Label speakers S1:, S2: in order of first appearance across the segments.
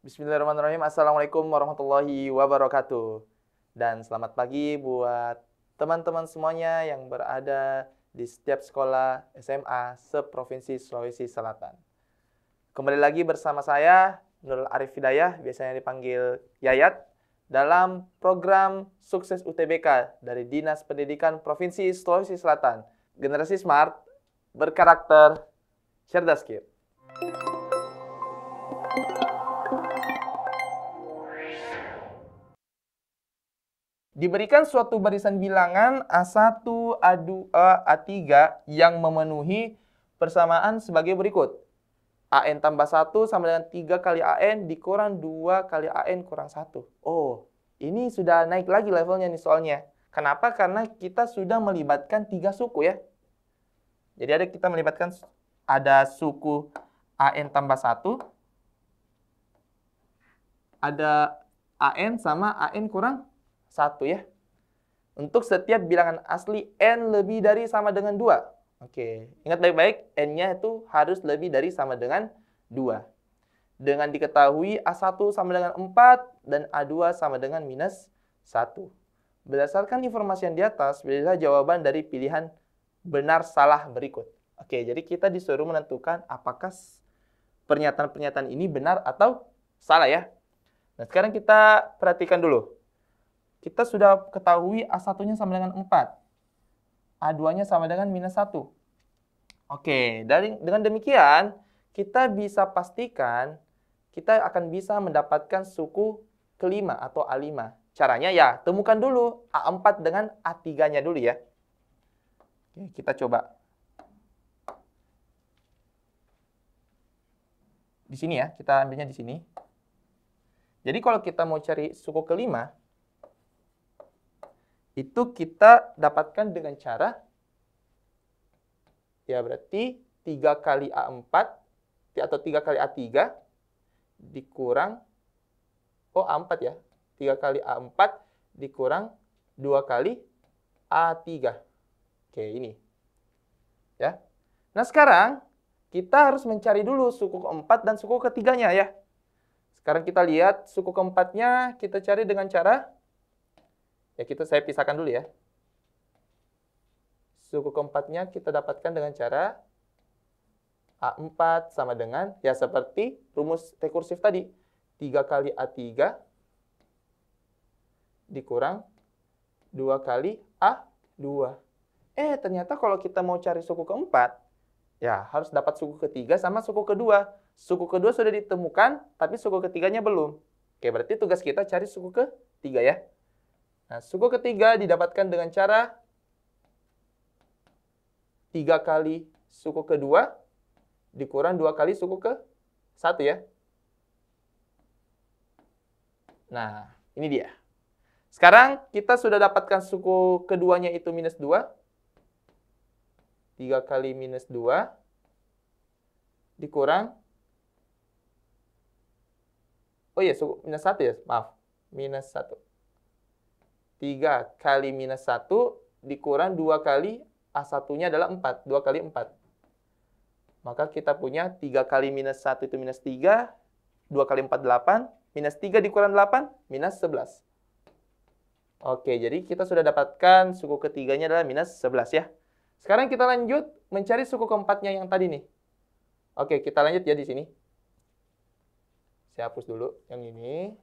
S1: Bismillahirrahmanirrahim. Assalamualaikum warahmatullahi wabarakatuh. Dan selamat pagi buat teman-teman semuanya yang berada di setiap sekolah SMA se-Provinsi Sulawesi Selatan. Kembali lagi bersama saya, Nurul Arif Hidayah, biasanya dipanggil Yayat, dalam program Sukses UTBK dari Dinas Pendidikan Provinsi Sulawesi Selatan. Generasi Smart, berkarakter, cerdas Kid. Diberikan suatu barisan bilangan A1, A2, A3 yang memenuhi persamaan sebagai berikut. AN tambah 1 sama dengan 3 kali AN dikurang 2 kali AN kurang 1. Oh, ini sudah naik lagi levelnya nih soalnya. Kenapa? Karena kita sudah melibatkan 3 suku ya. Jadi kita melibatkan ada suku AN tambah 1, ada AN sama AN kurang 1 ya. Untuk setiap bilangan asli N lebih dari sama dengan 2. Oke, ingat baik-baik, N-nya itu harus lebih dari sama dengan 2. Dengan diketahui A1 sama dengan 4 dan A2 sama dengan minus 1. Berdasarkan informasi yang di atas, pilihlah jawaban dari pilihan benar salah berikut. Oke, jadi kita disuruh menentukan apakah pernyataan-pernyataan ini benar atau salah ya. Nah, sekarang kita perhatikan dulu. Kita sudah ketahui A1-nya sama dengan 4. A2-nya sama dengan minus 1. Oke, dengan demikian, kita bisa pastikan kita akan bisa mendapatkan suku kelima atau A5. Caranya ya, temukan dulu A4 dengan A3-nya dulu ya. Oke, kita coba. Di sini ya, kita ambilnya di sini. Jadi kalau kita mau cari suku kelima, itu kita dapatkan dengan cara, ya berarti 3 kali A4 atau 3 kali A3 dikurang, A4 ya, 3 kali A4 dikurang 2 kali A3. Oke, ini. Ya. Nah, sekarang kita harus mencari dulu suku keempat dan suku ketiganya ya. Sekarang kita lihat suku keempatnya kita cari dengan cara, ya saya pisahkan dulu ya. Suku keempatnya kita dapatkan dengan cara A4 sama dengan, ya seperti rumus rekursif tadi. 3 kali A3 dikurang 2 kali A2. Ternyata kalau kita mau cari suku keempat, ya harus dapat suku ketiga sama suku kedua. Suku kedua sudah ditemukan, tapi suku ketiganya belum. Oke, berarti tugas kita cari suku ketiga ya. Nah, suku ketiga didapatkan dengan cara 3 kali suku kedua dikurang 2 kali suku ke-1 ya. Nah, ini dia. Sekarang kita sudah dapatkan suku keduanya itu minus 2. 3 kali minus 2 dikurang, suku minus 1 ya, maaf. Minus 1. 3 kali minus 1 dikurang 2 kali A1-nya adalah 4. 2 kali 4. Maka kita punya 3 kali minus 1 itu minus 3. 2 kali 4, 8. Minus 3 dikurang 8, minus 11. Oke, jadi kita sudah dapatkan suku ketiganya adalah minus 11 ya. Sekarang kita lanjut mencari suku keempatnya yang tadi nih. Oke, kita lanjut ya di sini. Saya hapus dulu yang ini.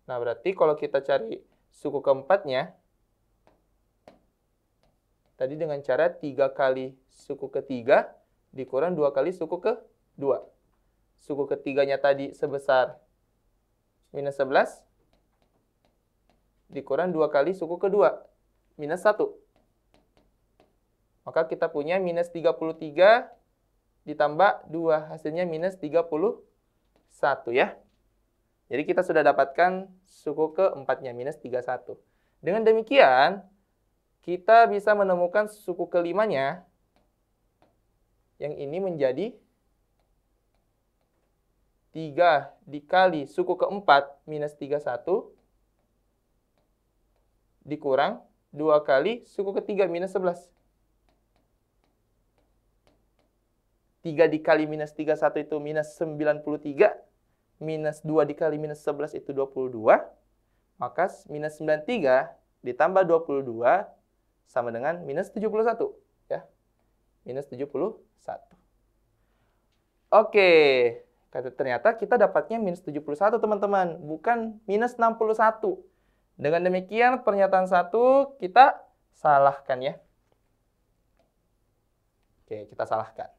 S1: Nah, berarti kalau kita cari suku keempatnya, tadi dengan cara 3 kali suku ketiga dikurang 2 kali suku kedua. Suku ketiganya tadi sebesar minus 11 dikurang 2 kali suku kedua, minus 1. Maka kita punya minus 33 ditambah 2, hasilnya minus 31 ya. Jadi kita sudah dapatkan suku keempatnya, minus 31. Dengan demikian, kita bisa menemukan suku kelimanya, yang ini menjadi 3 dikali suku keempat minus 31 dikurang 2 kali suku ketiga minus 11. 3 dikali minus 31 itu minus 93. Minus 2 dikali minus 11 itu 22. Maka minus 93 ditambah 22 sama dengan minus 71. Ya. Minus 71. Oke. Ternyata kita dapatnya minus 71, teman-teman. Bukan minus 61. Dengan demikian, pernyataan 1 kita salahkan ya. Oke, kita salahkan.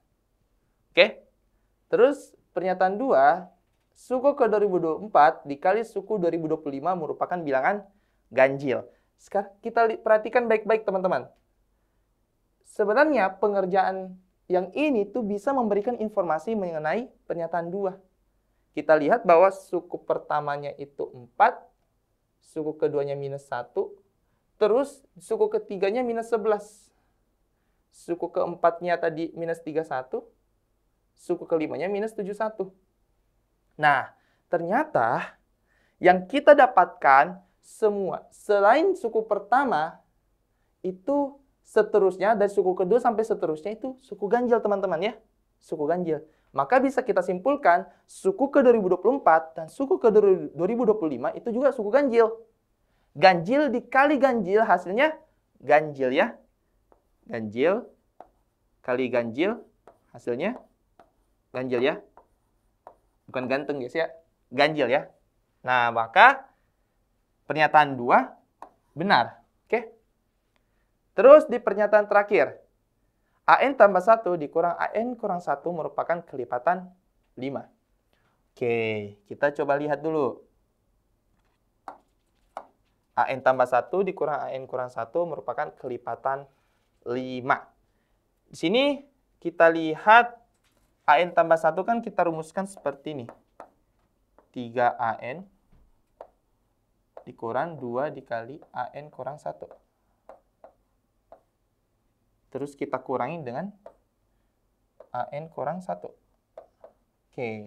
S1: Oke. Terus pernyataan 2, suku ke 2024 dikali suku 2025 merupakan bilangan ganjil. Sekarang kita perhatikan baik-baik, teman-teman. Sebenarnya pengerjaan yang ini tuh bisa memberikan informasi mengenai pernyataan 2. Kita lihat bahwa suku pertamanya itu 4, suku keduanya minus 1, terus suku ketiganya minus 11. Suku keempatnya tadi minus 31, suku kelimanya minus 71. Nah, ternyata yang kita dapatkan semua, selain suku pertama, itu seterusnya dari suku kedua sampai seterusnya itu suku ganjil, teman-teman ya. Suku ganjil. Maka bisa kita simpulkan suku ke 2024 dan suku ke 2025 itu juga suku ganjil. Ganjil dikali ganjil hasilnya ganjil ya. Ganjil kali ganjil hasilnya ganjil ya. Bukan ganteng guys ya. Ganjil ya. Nah, maka pernyataan 2 benar. Oke. Terus di pernyataan terakhir. AN tambah 1 dikurang AN kurang 1 merupakan kelipatan 5. Oke, kita coba lihat dulu. AN tambah 1 dikurang AN kurang 1 merupakan kelipatan 5. Di sini kita lihat AN tambah 1 kan kita rumuskan seperti ini. 3AN dikurang 2 dikali AN kurang 1. Terus kita kurangi dengan AN kurang 1. Oke.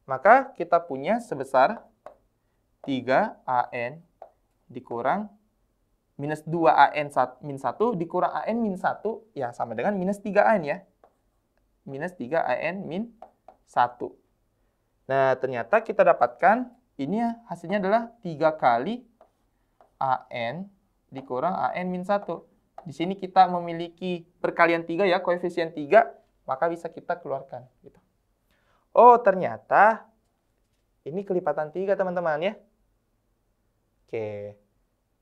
S1: Maka kita punya sebesar 3AN dikurang minus 2AN min 1 dikurang AN min 1 ya sama dengan minus 3AN ya. Minus 3AN min 1. Nah, ternyata kita dapatkan ini hasilnya adalah 3 kali AN dikurang AN min 1. Di sini kita memiliki perkalian 3 ya, koefisien 3, maka bisa kita keluarkan. Gitu. Oh, ternyata ini kelipatan 3, teman-teman ya. Oke.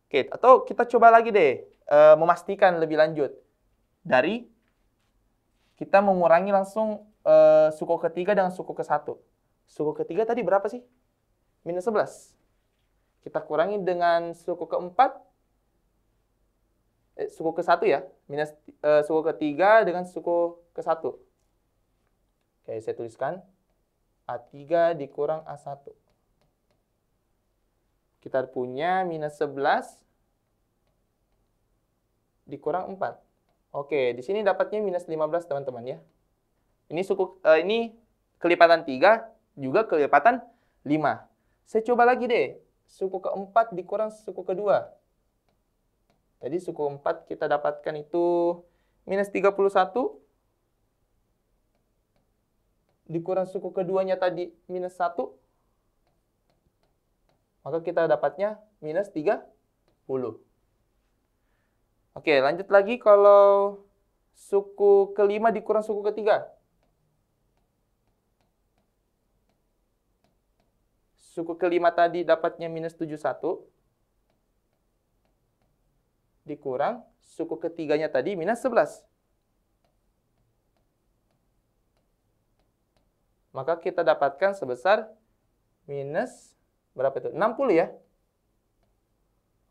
S1: Oke, atau kita coba lagi deh, memastikan lebih lanjut. Dari kita mengurangi langsung suku ketiga dengan suku ke-1. Suku ketiga tadi berapa sih? Minus 11. Kita kurangi dengan suku keempat. Suku ke-1 ya. Minus suku ketiga dengan suku ke-1. Oke, saya tuliskan. A3 dikurang A1. Kita punya minus 11 dikurang 4. Oke, di sini dapatnya minus 15, teman-teman ya. Ini kelipatan 3, juga kelipatan 5. Saya coba lagi deh. Suku keempat dikurang suku kedua. Tadi suku keempat kita dapatkan itu minus 31. Dikurang suku keduanya tadi minus 1. Maka kita dapatnya minus 30. Oke, lanjut lagi kalau suku kelima dikurang suku ketiga. Suku kelima tadi dapatnya minus 71. Dikurang suku ketiganya tadi minus 11. Maka kita dapatkan sebesar minus berapa itu? 60 ya.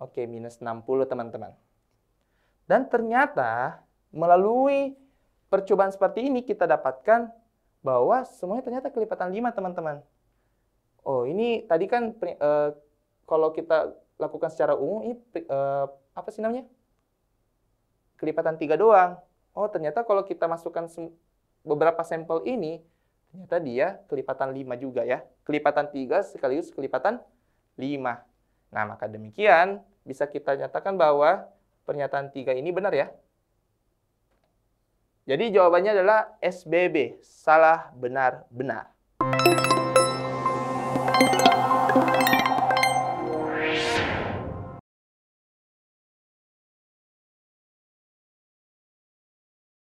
S1: Oke, minus 60 teman-teman. Dan ternyata melalui percobaan seperti ini kita dapatkan bahwa semuanya ternyata kelipatan 5 teman-teman. Oh, ini tadi kan kalau kita lakukan secara umum ini apa sih namanya? Kelipatan 3 doang. Oh, ternyata kalau kita masukkan beberapa sampel ini ternyata dia kelipatan 5 juga ya. Kelipatan 3 sekaligus kelipatan 5. Nah, maka demikian bisa kita nyatakan bahwa pernyataan 3 ini benar ya. Jadi jawabannya adalah SBB, salah, benar, benar.